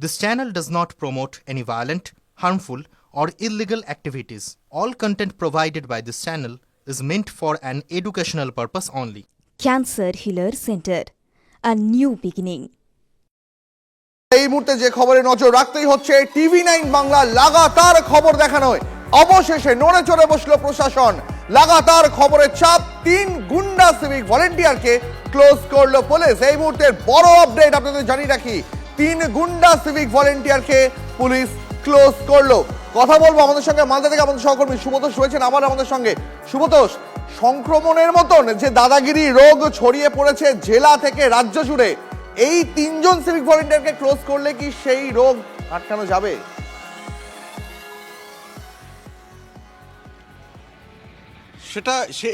This channel does not promote any violent, harmful, or illegal activities. All content provided by this channel is meant for an educational purpose only. Cancer Healer Center, a new beginning. এই মুহূর্তে যে খবরে নজর রাখতেই হচ্ছে টিভি9 বাংলা লাগাতার খবর দেখানোয় অবশেষে নড়ে চড়ে বসলো প্রশাসন। লাগাতার খবরের চাপ, 3 গুন্ডা সিভিক ভলেন্টিয়ারকে ক্লোজ করলো পুলিশ। এই মুহূর্তের বড় আপডেট আপনাদের জানিয়ে রাখি, 3 গুন্ডা সিভিক ভলেন্টিয়ারকে পুলিশ ক্লোজ করলো। কথা বলবো আমাদের সঙ্গে মালদা থেকে আমাদের সহকর্মী সুব্রতোষ রয়েছেন আবার আমাদের সঙ্গে। সুব্রতোষ, সংক্রমণের মতন যে দাদাগিরি রোগ ছড়িয়ে পড়েছে জেলা থেকে রাজ্য জুড়ে, এই 3 জন সিভিক ভলেন্টিয়ারকে ক্লোজ করলে কি সেই রোগ আটকানো যাবে?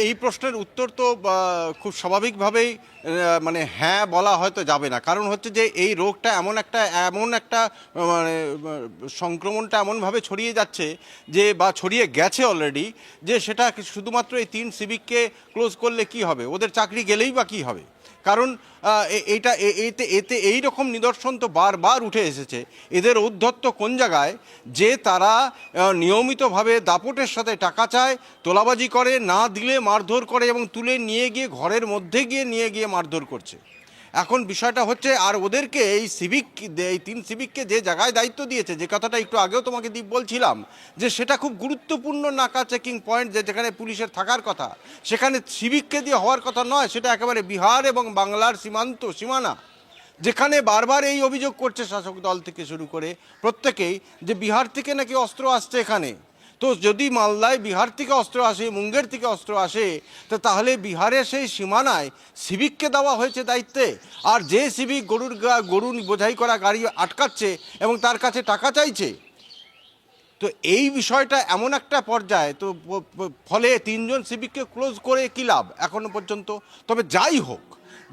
এই প্রশ্নের উত্তর তো খুব স্বাভাবিকভাবেই মানে হ্যাঁ বলা হয়তো যাবে না। কারণ হচ্ছে যে এই রোগটা এমন একটা মানে সংক্রমণটা এমনভাবে ছড়িয়ে যাচ্ছে যে বা ছড়িয়ে গেছে অলরেডি, যে সেটা শুধুমাত্র এই 3 সিভিককে ক্লোজ করলে কি হবে, ওদের চাকরি গেলেই বা কী হবে। কারণ এতে এই রকম নিদর্শন তো বারবার উঠে এসেছে। এদের ঔদ্ধত্য কোন জায়গায় যে তারা নিয়মিতভাবে দাপটের সাথে টাকা চায়, তোলাবাজি করে, না দিলে মারধর করে এবং তুলে নিয়ে গিয়ে ঘরের মধ্যে নিয়ে গিয়ে মারধর করছে। এখন বিষয়টা হচ্ছে, আর ওদেরকে এই 3 সিভিককে যে জায়গায় দায়িত্ব দিয়েছে, যে কথাটা একটু আগেও তোমাকে দীপ বলছিলাম, যে সেটা খুব গুরুত্বপূর্ণ নাকা চেকিং পয়েন্ট, যেখানে পুলিশের থাকার কথা, সেখানে সিভিককে দিয়ে হওয়ার কথা নয়। সেটা একেবারে বিহার এবং বাংলার সীমানা, যেখানে বারবার এই অভিযোগ করছে শাসক দল থেকে শুরু করে প্রত্যেকেই, যে বিহার থেকে নাকি অস্ত্র আসছে এখানে। তো যদি মালদায় বিহার থেকে অস্ত্র আসে, মুঙ্গের থেকে অস্ত্র আসে, তো তাহলে বিহারের সেই সীমানায় সিভিককে দেওয়া হয়েছে দায়িত্বে। আর যে সিভিক গরু বোঝাই করা গাড়ি আটকাচ্ছে এবং তার কাছে টাকা চাইছে, তো এই বিষয়টা এমন একটা পর্যায়ে, তো ফলে 3 জন সিভিককে ক্লোজ করে কী লাভ এখনো পর্যন্ত। তবে যাই হোক,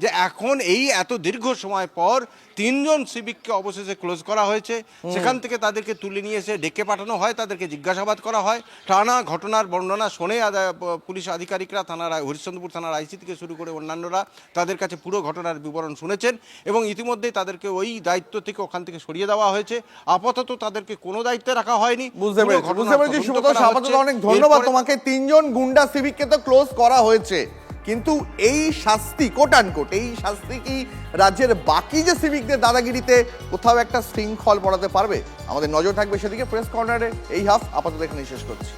যে এখন এই এত দীর্ঘ সময় পর 3 জন সিভিককে অবশেষে ক্লোজ করা হয়েছে। সেখান থেকে তাদেরকে তুলে নিয়ে এসে ডেকে পাঠানো হয়, তাদেরকে জিজ্ঞাসাবাদ করা হয়। টানা ঘটনার বর্ণনা শোনে পুলিশ আধিকারিকরা, হরিশ্চন্দ্রপুর থানার আইসি থেকে শুরু করে অন্যান্যরা তাদের কাছে পুরো ঘটনার বিবরণ শুনেছেন এবং ইতিমধ্যেই তাদেরকে ওই দায়িত্ব থেকে ওখান থেকে সরিয়ে দেওয়া হয়েছে। আপাতত তাদেরকে কোনো দায়িত্বে রাখা হয়নি। বুঝতে পেরেছি সুব্রতোষ, আপাতত অনেক ধন্যবাদ তোমাকে। 3 জন গুন্ডা সিভিককে তো ক্লোজ করা হয়েছে, কিন্তু এই শাস্তি কোট এই শাস্তি কি রাজ্যের বাকি যে সিভিকদের দাদাগিরিতে কোথাও একটা শৃঙ্খল পড়াতে পারবে? আমাদের নজর থাকবে সেদিকে। প্রেস কর্নারে এই হাফ আপাতত এখানে শেষ করছি।